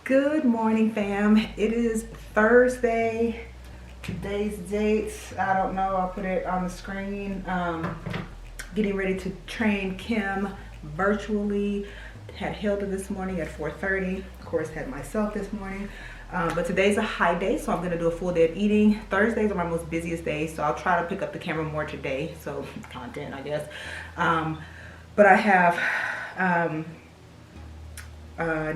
Good morning, fam. It is Thursday. Today's date, I don't know, I'll put it on the screen. Getting ready to train Kim virtually. Had Hilda this morning at 4:30. Of course, had myself this morning. But today's a high day, so I'm gonna do a full day of eating. Thursdays are my most busiest days, so I'll try to pick up the camera more today. So content, I guess. But I have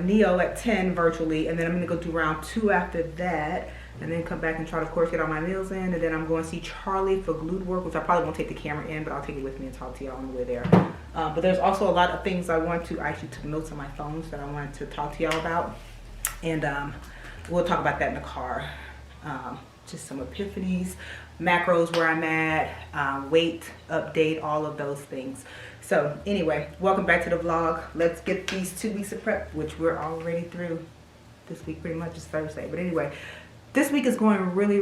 Neo at 10 virtually, and then I'm gonna go do round 2 after that, and then come back and try to, of course, get all my meals in, and then I'm going to see Charlie for glute work, which I probably won't take the camera in, but I'll take it with me and talk to y'all on the way there. But there's also a lot of things I want to, I actually took notes on my phones that I wanted to talk to y'all about, and we'll talk about that in the car. Just some epiphanies, macros where I'm at, weight update, all of those things. So anyway, welcome back to the vlog. Let's get these 2 weeks of prep, which we're already through. This week pretty much is Thursday. But anyway, this week is going really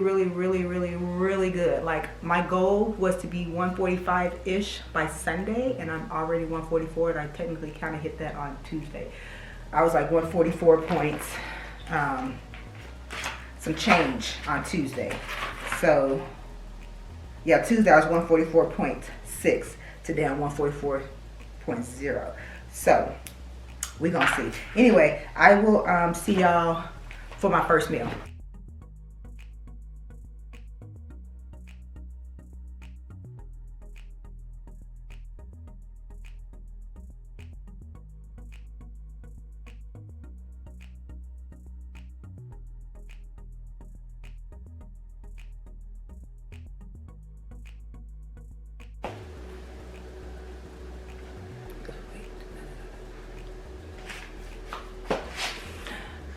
good. Like, my goal was to be 145-ish by Sunday, and I'm already 144, and I technically kind of hit that on Tuesday. I was like 144 points, some change on Tuesday. So yeah, Tuesday I was 144.6. Today I'm 144.0. So we're gonna see. Anyway, I will see y'all for my first meal.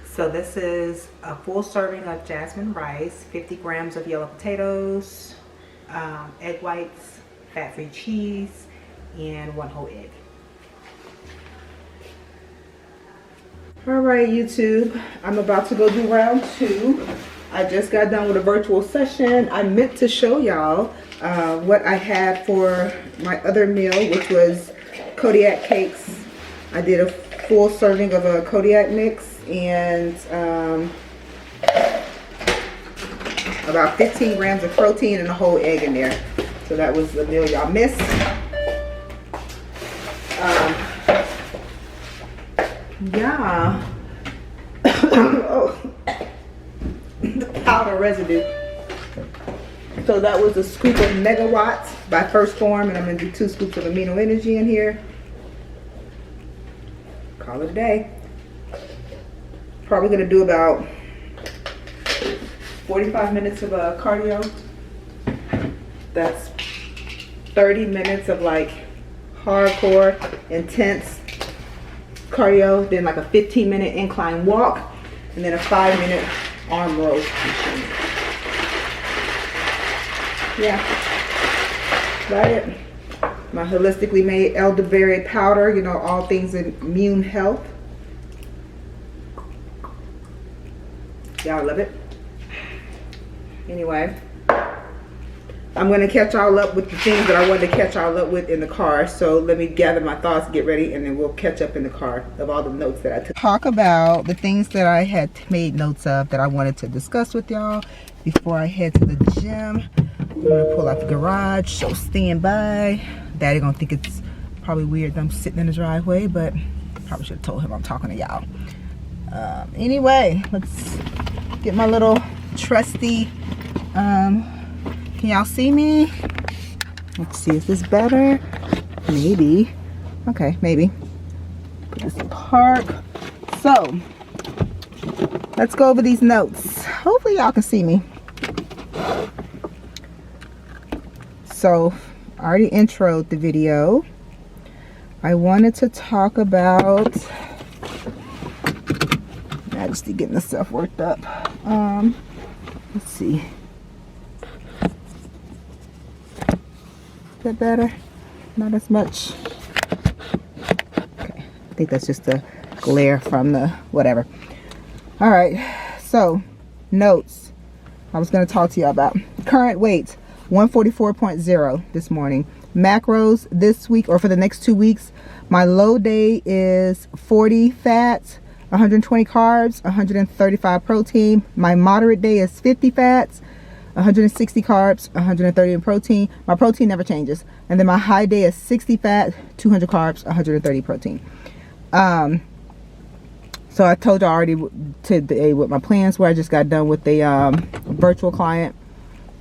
So this is a full serving of jasmine rice, 50 grams of yellow potatoes, egg whites, fat-free cheese, and 1 whole egg. All right, YouTube, I'm about to go do round 2. I just got done with a virtual session. I meant to show y'all what I had for my other meal, which was Kodiak cakes. I did a full serving of a Kodiak mix and about 15 grams of protein and a whole egg in there. So that was the meal y'all missed. Yeah. Oh. The powder residue. So that was a scoop of megawatts by First Form, and I'm gonna do 2 scoops of amino energy in here. Call it a day. Probably gonna do about 45 minutes of cardio. That's 30 minutes of like hardcore, intense cardio, then like a 15-minute incline walk, and then a 5-minute arm row. Yeah, that's it. My holistically made elderberry powder, you know, all things immune health. Y'all love it. Anyway, I'm going to catch y'all up with the things that I wanted to catch y'all up with in the car. So let me gather my thoughts, get ready, and then we'll catch up in the car of all the notes that I took. Talk about the things that I had made notes of that I wanted to discuss with y'all before I head to the gym. I'm going to pull out the garage, so stand by. Daddy gonna think it's probably weird that I'm sitting in the driveway, but probably should have told him I'm talking to y'all. Anyway, let's get my little trusty, can y'all see me? Let's see, is this better? Maybe. Okay, maybe. Put this in park. So, let's go over these notes. Hopefully y'all can see me. So, I already introed the video. I wanted to talk about Majesty getting herself worked up. Let's see. Is that better? Not as much. Okay. I think that's just the glare from the whatever. All right. So, notes. I was going to talk to you about current weight. 144.0 this morning. Macros this week or for the next 2 weeks, my low day is 40 fat, 120 carbs, 135 protein. My moderate day is 50 fats, 160 carbs, 130 in protein. My protein never changes. And then my high day is 60 fat, 200 carbs, 130 protein. So I told you already today what my plans were. I just got done with a virtual client.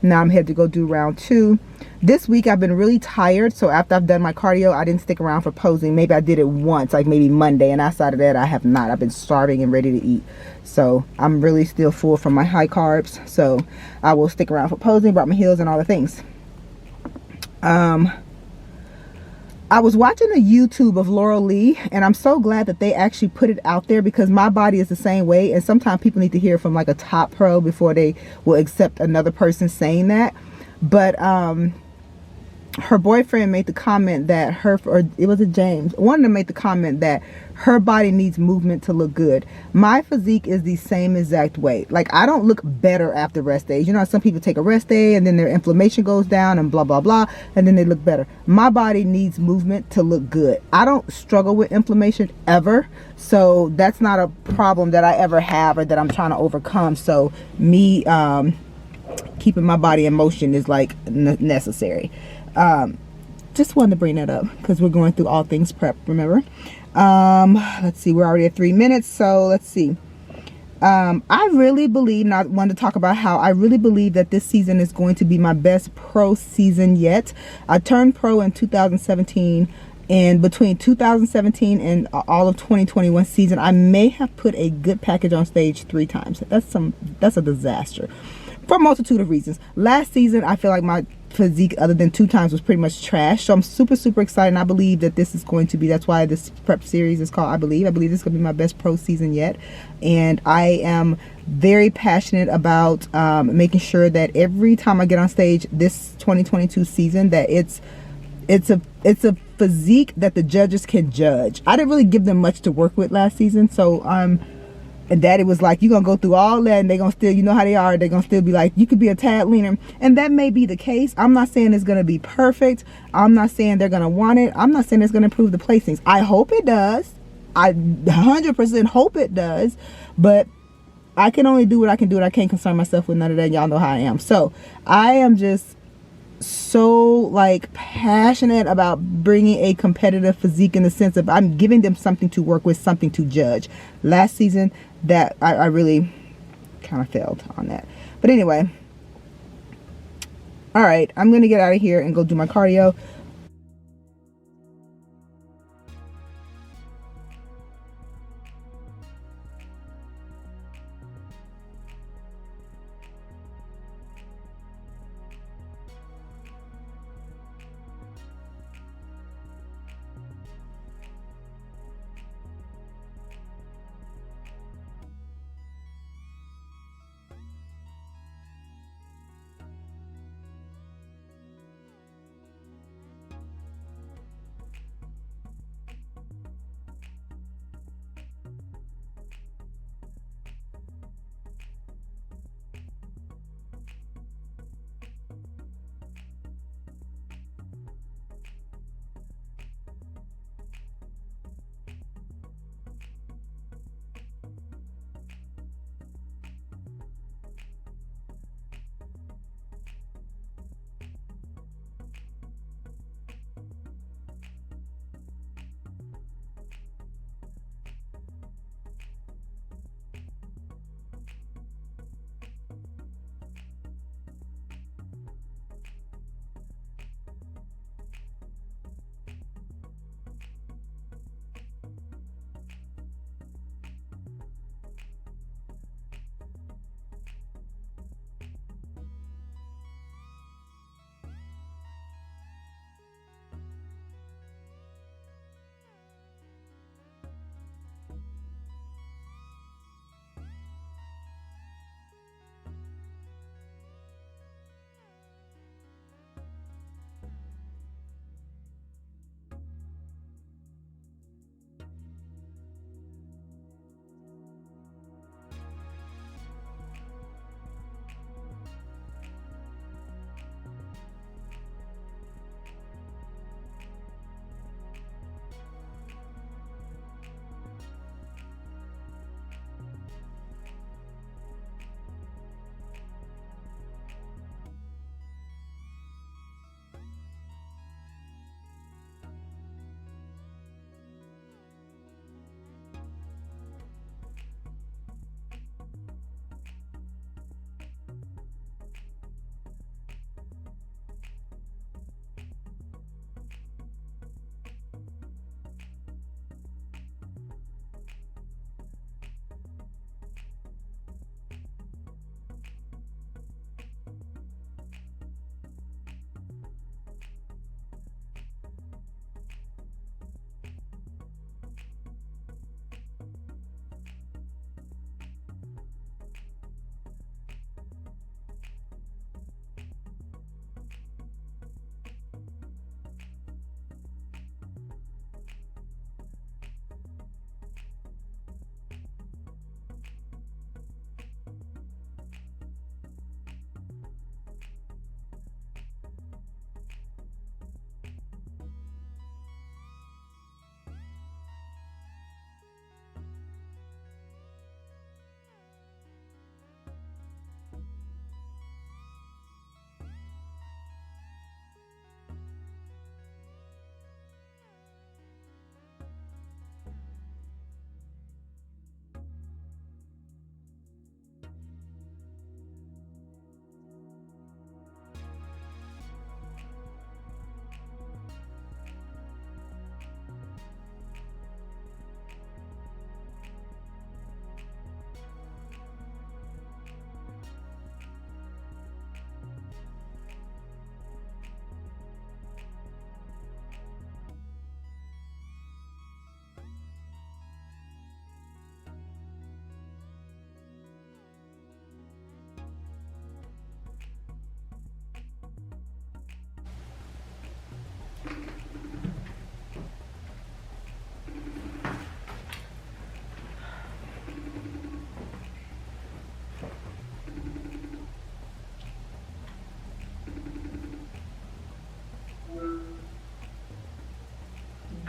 Now I'm headed to go do round 2. This week I've been really tired, so after I've done my cardio, I didn't stick around for posing. Maybe I did it once, like maybe Monday, and outside of that I have not. I've been starving and ready to eat. So I'm really still full from my high carbs, so I will stick around for posing, brought my heels and all the things. I was watching a YouTube of Laura Lee, and I'm so glad that they actually put it out there, because my body is the same way, and sometimes people need to hear from like a top pro before they will accept another person saying that. But her boyfriend made the comment that or it was a James, one of them made the comment that her body needs movement to look good. My physique is the same exact way. Like, I don't look better after rest days. You know, some people take a rest day and then their inflammation goes down and blah blah blah, and then they look better. My body needs movement to look good. I don't struggle with inflammation ever, so that's not a problem that I ever have or that I'm trying to overcome. So me keeping my body in motion is like necessary. Just wanted to bring that up because we're going through all things prep, remember. Let's see, we're already at 3 minutes, so let's see. I really believe, and I wanted to talk about how I really believe that this season is going to be my best pro season yet. I turned pro in 2017, and between 2017 and all of 2021 season, I may have put a good package on stage 3 times. That's a disaster for a multitude of reasons. Last season, I feel like my physique, other than 2 times, was pretty much trash. So I'm super excited, and I believe that this is going to be, that's why this prep series is called I believe this is going to be my best pro season yet. And I am very passionate about making sure that every time I get on stage this 2022 season, that it's a physique that the judges can judge. I didn't really give them much to work with last season, so and Daddy was like, you're gonna go through all that and they're gonna still, you know how they are, they're gonna still be like, you could be a tad leaner. And that may be the case. I'm not saying it's gonna be perfect. I'm not saying they're gonna want it. I'm not saying it's gonna improve the placings. I hope it does. I 100% hope it does. But I can only do what I can do, and I can't concern myself with none of that. Y'all know how I am. So I am just so like passionate about bringing a competitive physique, in the sense of I'm giving them something to work with, something to judge. Last season, that I really kind of failed on that. But anyway, all right, I'm gonna get out of here and go do my cardio.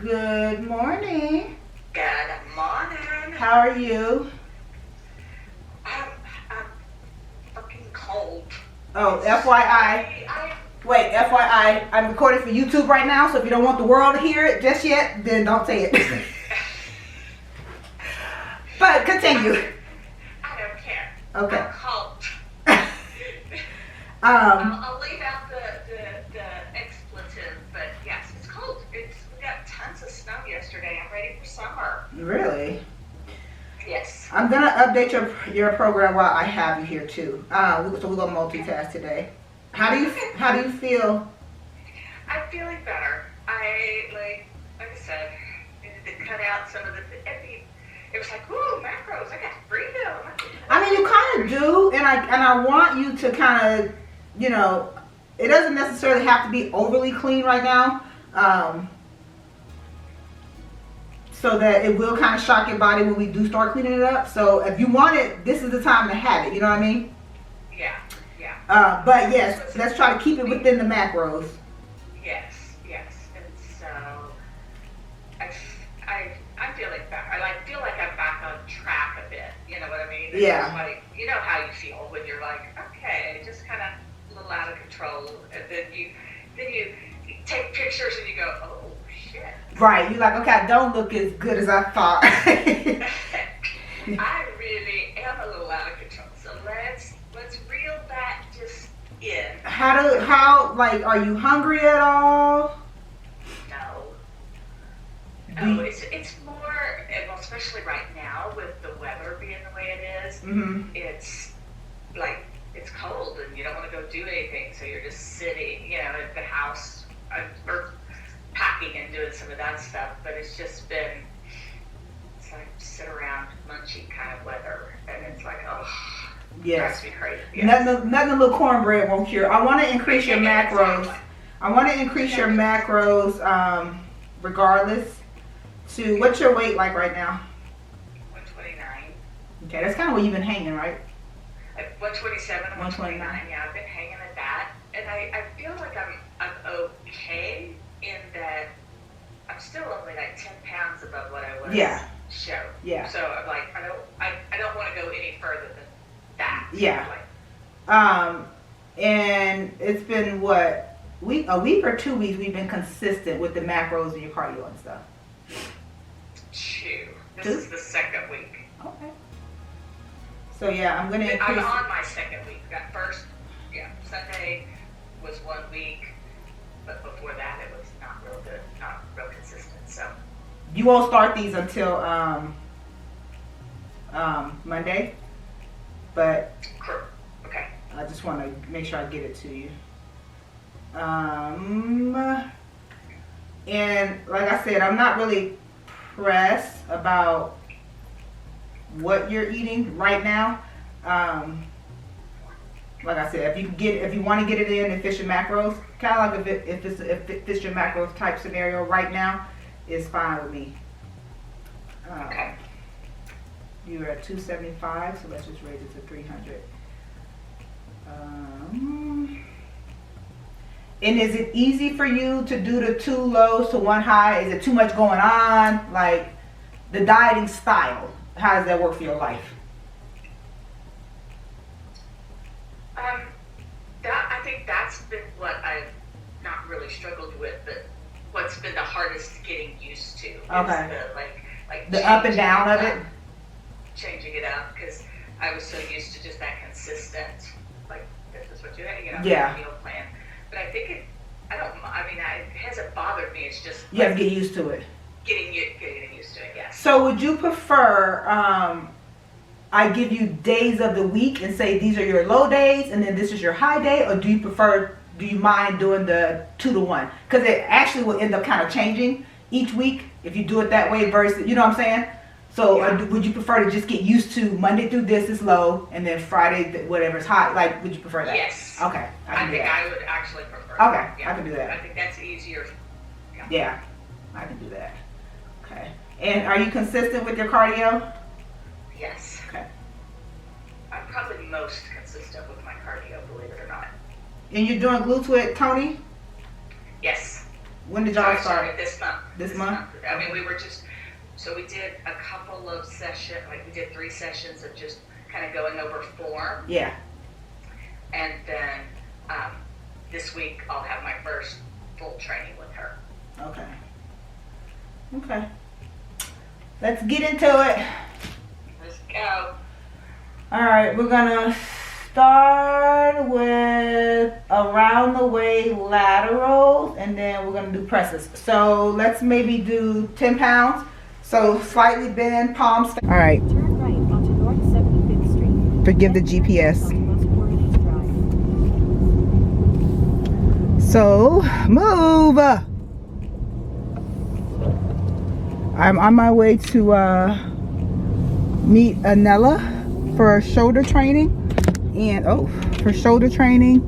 Good morning. Good morning. How are you? I'm fucking cold. Oh, FYI. Wait, FYI, I'm recording for YouTube right now, so if you don't want the world to hear it just yet, then don't say it. But continue. I don't care. Okay. I'm cold. I'll leave out the expletive, but yes, it's cold. We got tons of snow yesterday. I'm ready for summer. Really? Yes. I'm gonna update your program while I have you here too. So we're gonna multitask today. How do you feel? I'm feeling better. Like I said, needed to cut out some of the. It was like, ooh, macros. I got freedom. I mean, you kind of do, and I want you to kind of, it doesn't necessarily have to be overly clean right now, so that it will kind of shock your body when we do start cleaning it up. So if you want it, this is the time to have it. You know what I mean? Yeah. But yes, let's try to keep it within the macros. Yes. And so I'm feeling better. I feel like I'm back on track a bit. You know what I mean? Yeah. It's like, you know how you feel when you're like, okay, just kind of a little out of control, and then you take pictures and you go, oh shit. Right. You're like, okay, I don't look as good as I thought. I really am a little out of control. So let's reel that just in. How are you hungry at all? No, it's more, well, especially right now with the weather being the way it is. Mm-hmm. It's like it's cold and you don't want to go do anything, so you're just sitting, at the house or packing and doing some of that stuff. But it's just been like sit around munchy kind of weather, and it's like, oh, yes, drives me crazy. Yes. Nothing a little cornbread won't cure. I want to increase your macros. Exactly. I want to increase your macros, regardless. To what's your weight like right now? 129. Okay, that's kind of where you've been hanging, right? At 127, 129. Yeah, I've been hanging at that, and I feel like I'm okay in that I'm still only like 10 pounds above what I was. Yeah. Show. Yeah. So I'm like, I don't want to go any further than that. Yeah. Like, and it's been what, a week or 2 weeks we've been consistent with the macros and your cardio and stuff. 2. This is the second week. Okay. So yeah, I'm gonna increase. I'm on my second week. That first, Sunday was 1 week, but before that it was not real good, not real consistent. So you won't start these until Monday, but okay. I just want to make sure I get it to you. And like I said, I'm not really pressed about what you're eating right now. Like I said, if you want to get it in, if it's your macros, kind of like if it's your macros type scenario right now, is fine with me. Okay. You're at 275, so let's just raise it to 300. And is it easy for you to do the 2 lows to 1 high? Is it too much going on? Like the dieting style, how does that work for your life? I think that's been what I've not really struggled with, but what's been the hardest getting used to. Okay. Is like the up and down of it? Changing it up, because I was so used to just that consistent, like, this is what you Yeah. meal plan. But I think it hasn't bothered me. It's just You have to get used to it. Getting used to it, yes. So would you prefer I give you days of the week and say these are your low days and then this is your high day, or do you mind doing the 2 to 1? Because it actually will end up kind of changing each week if you do it that way versus, you know what I'm saying? So would you prefer to just get used to Monday through this is low and then Friday whatever is high? Like, would you prefer that? Yes. Okay. I think I would actually prefer Okay, that. Yeah. I can do that. I think that's easier. Yeah, I can do that. Okay. And are you consistent with your cardio? Yes. Okay. I'm probably most consistent with my cardio, believe it or not. And you're doing glutes with Tony? Yes. When did y'all Sorry, start? this month. This month? I mean, we were just, so we did a couple of sessions, like we did 3 sessions of just kind of going over form. Yeah. And then this week I'll have my first full training with her. Okay. Okay. Let's get into it. Let's go. All right, we're gonna start with around the way laterals, and then we're gonna do presses. So let's maybe do 10 pounds. So slightly bend, palms. All right. Turn right onto North 75th Street. Forgive the GPS. So move. I'm on my way to meet Anella for shoulder training, and for shoulder training.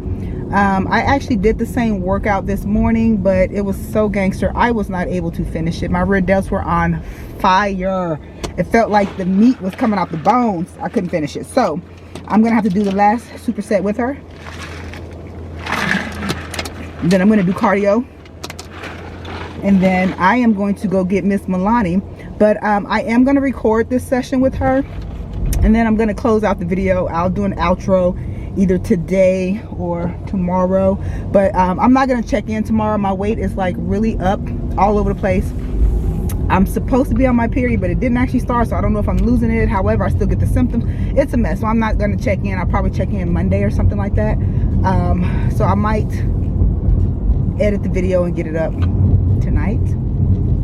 I actually did the same workout this morning, but it was so gangster I was not able to finish it. My rear delts were on fire. It felt like the meat was coming out the bones. I couldn't finish it, so I'm gonna have to do the last superset with her. And then I'm gonna do cardio, and then I am going to go get Miss Milani. But I am gonna record this session with her, and then I'm gonna close out the video. I'll do an outro either today or tomorrow, but I'm not gonna check in tomorrow. My weight is like really up all over the place. I'm supposed to be on my period, but it didn't actually start, so I don't know if I'm losing it. However, I still get the symptoms. It's a mess, so I'm not gonna check in. I'll probably check in Monday or something like that. So I might edit the video and get it up tonight,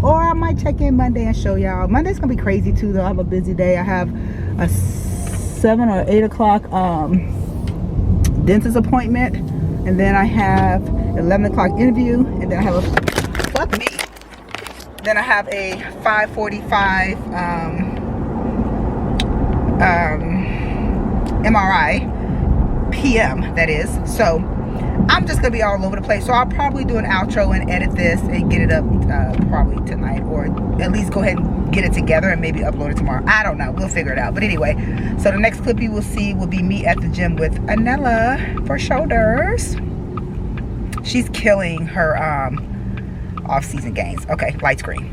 or I might check in Monday and show y'all. Monday's gonna be crazy too though. I have a busy day. I have a 7 or 8 o'clock dentist appointment, and then I have 11 o'clock interview, and then I have a then I have a 5:45 MRI PM, that is. So I'm just gonna be all over the place, so I'll probably do an outro and edit this and get it up probably tonight, or at least go ahead and get it together and maybe upload it tomorrow. I don't know, we'll figure it out. But anyway, so the next clip you will see will be me at the gym with Anella for shoulders. She's killing her off-season gains. Okay, light screen.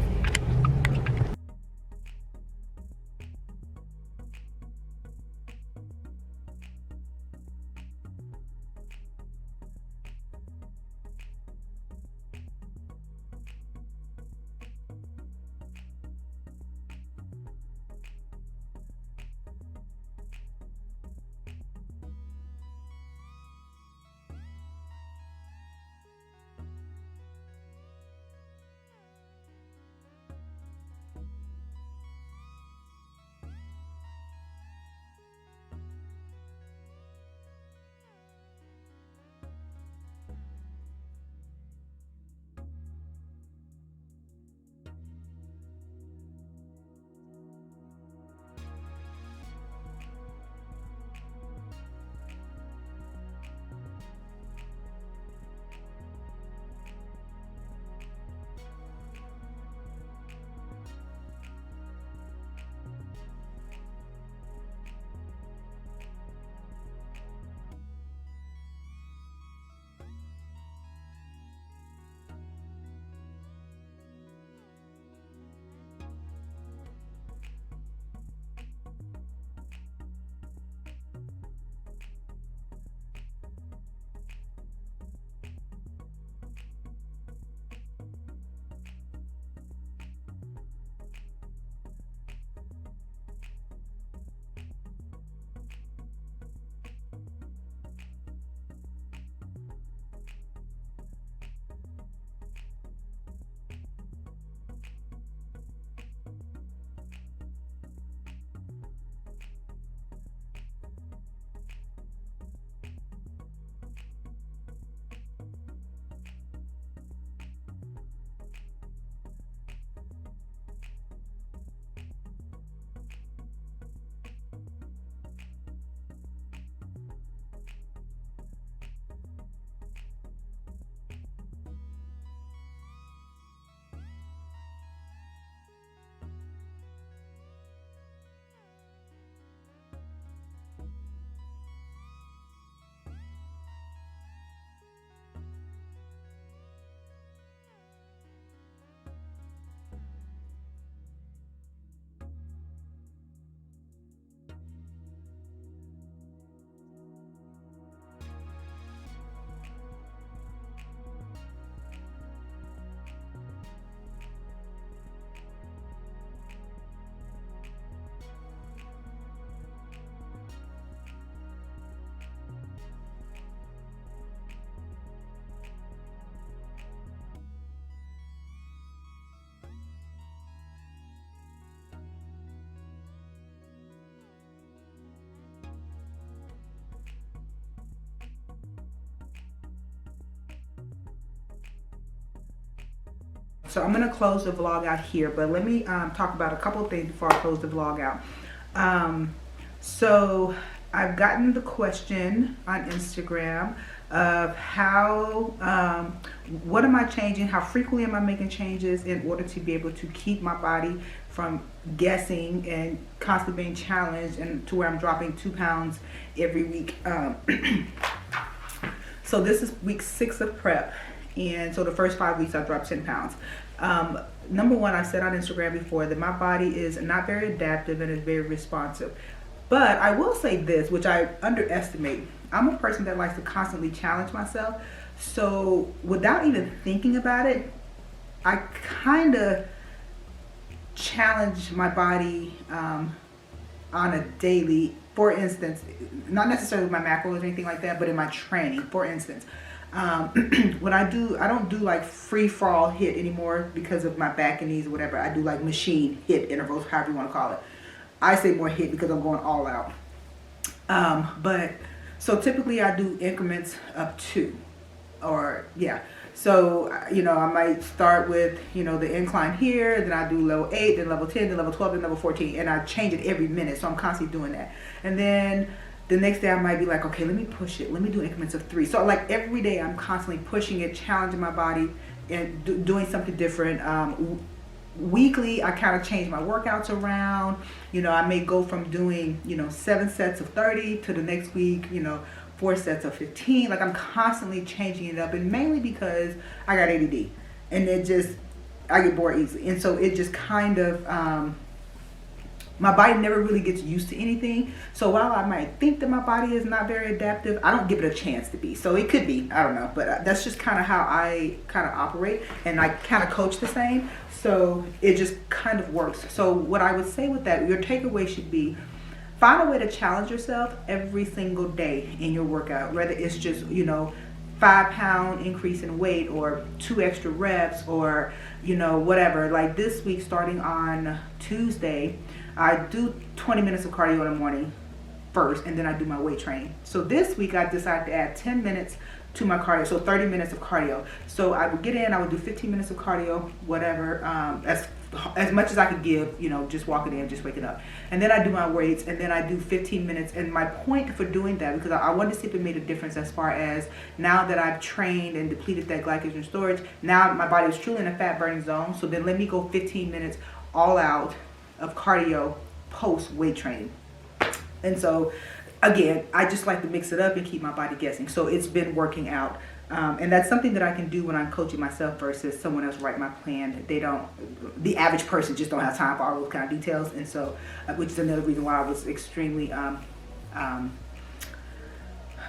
So I'm gonna close the vlog out here, but let me talk about a couple of things before I close the vlog out. So I've gotten the question on Instagram of how, what am I changing? How frequently am I making changes in order to be able to keep my body from guessing and constantly being challenged, and to where I'm dropping 2 pounds every week. So this is week 6 of prep. And so the first 5 weeks I dropped 10 pounds. Number one, I said on Instagram before that my body is not very adaptive and is very responsive. But I will say this, which I underestimate. I'm a person that likes to constantly challenge myself. So without even thinking about it, I kind of challenge my body on a daily. For instance, not necessarily with my macros or anything like that, but in my training, for instance. When I don't do like free fall hit anymore because of my back and knees or whatever. I do like machine hit intervals, however you want to call it. I say more hit because I'm going all out. But so typically I do increments of 2, or yeah. So, you know, I might start with, you know, the incline here, then I do level 8, then level 10, then level 12, then level 14, and I change it every minute. So I'm constantly doing that. And then the next day I might be like, okay, let me push it. Let me do increments of 3. So like every day I'm constantly pushing it, challenging my body, and doing something different. Weekly, I kind of change my workouts around. You know, I may go from doing, you know, 7 sets of 30 to the next week, you know, 4 sets of 15. Like I'm constantly changing it up, and mainly because I got ADD, and I get bored easily. And so it just kind of, my body never really gets used to anything. So while I might think that my body is not very adaptive, I don't give it a chance to be. So it could be, I don't know, but that's just kind of how I kind of operate, and I kind of coach the same. So it just kind of works. So what I would say with that, your takeaway should be, find a way to challenge yourself every single day in your workout, whether it's just, you know, 5-pound increase in weight, or 2 extra reps, or, you know, whatever. Like this week, starting on Tuesday, I do 20 minutes of cardio in the morning first, and then I do my weight training. So this week I decided to add 10 minutes to my cardio, so 30 minutes of cardio. So I would get in, I would do 15 minutes of cardio, whatever, as much as I could give, you know, just walking in, just waking up. And then I do my weights, and then I do 15 minutes. And my point for doing that, because I wanted to see if it made a difference as far as, now that I've trained and depleted that glycogen storage, now my body is truly in a fat burning zone. So then let me go 15 minutes all out of cardio post weight training. And so again, I just like to mix it up and keep my body guessing. So it's been working out. And that's something that I can do when I'm coaching myself versus someone else write my plan. The average person just don't have time for all those kind of details. And so, which is another reason why I was extremely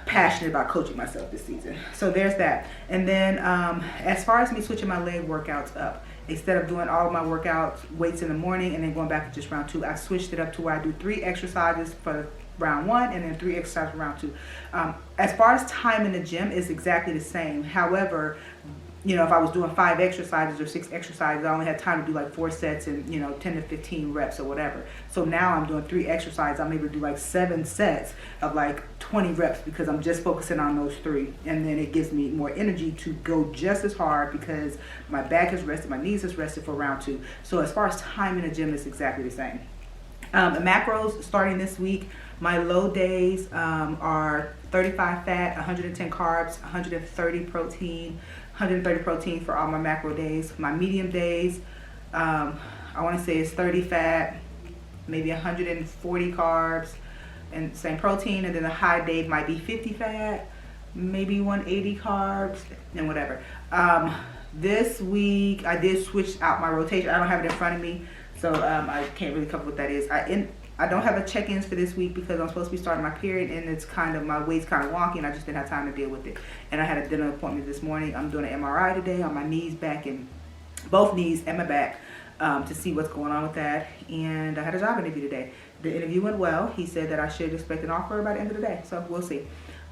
passionate about coaching myself this season. So there's that. And then as far as me switching my leg workouts up, instead of doing all of my workouts, weights in the morning and then going back to just round 2, I switched it up to where I do 3 exercises for round 1 and then 3 exercises for round 2. As far as time in the gym, is exactly the same. However, you know, if I was doing 5 exercises or 6 exercises, I only had time to do like 4 sets and, you know, 10 to 15 reps or whatever. So now I'm doing 3 exercises. I'm able to do like 7 sets of like 20 reps because I'm just focusing on those 3. And then it gives me more energy to go just as hard because my back is rested, my knees is rested for round 2. So as far as time in the gym, it's exactly the same. The macros starting this week, my low days are 35 fat, 110 carbs, 130 protein, 130 protein for all my macro days. My medium days, I want to say it's 30 fat, maybe 140 carbs, and same protein. And then the high day might be 50 fat, maybe 180 carbs, and whatever. This week, I did switch out my rotation. I don't have it in front of me, so I can't really cover what that is. I don't have a check-ins for this week because I'm supposed to be starting my period, and it's kind of, my weight's kind of wonky, and I just didn't have time to deal with it. And I had a dinner appointment this morning. I'm doing an MRI today on my knees, back, and both knees and my back to see what's going on with that. And I had a job interview today. The interview went well. He said that I should expect an offer by the end of the day, so we'll see.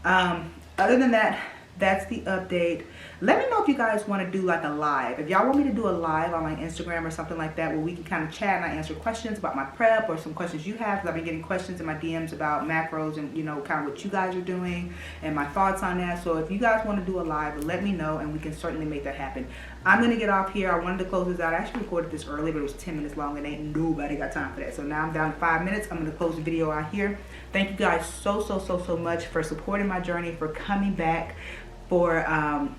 Other than that, that's the update. Let me know if you guys want to do like a live. If y'all want me to do a live on my Instagram or something like that where we can kind of chat and I answer questions about my prep or some questions you have, because I've been getting questions in my DMs about macros and, you know, kind of what you guys are doing and my thoughts on that. So if you guys want to do a live, let me know and we can certainly make that happen. I'm going to get off here. I wanted to close this out. I actually recorded this early, but it was 10 minutes long and ain't nobody got time for that. So now I'm down to 5 minutes. I'm going to close the video out here. Thank you guys so much for supporting my journey, for coming back. I'm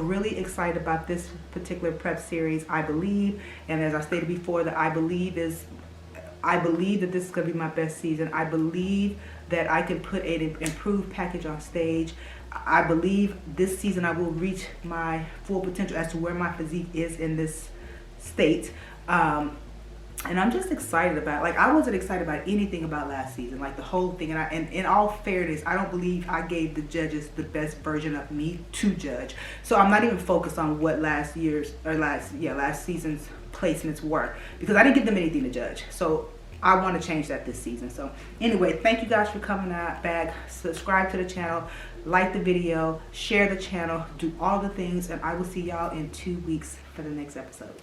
really excited about this particular prep series, I believe. And as I stated before, I believe that this is going to be my best season. I believe that I can put an improved package on stage. I believe this season I will reach my full potential as to where my physique is in this state. And I'm just excited about, like, I wasn't excited about anything about last season, like the whole thing. And in all fairness, I don't believe I gave the judges the best version of me to judge. So I'm not even focused on what last season's placements were, because I didn't give them anything to judge. So I want to change that this season. So anyway, thank you guys for coming back. Subscribe to the channel, like the video, share the channel, do all the things, and I will see y'all in 2 weeks for the next episode.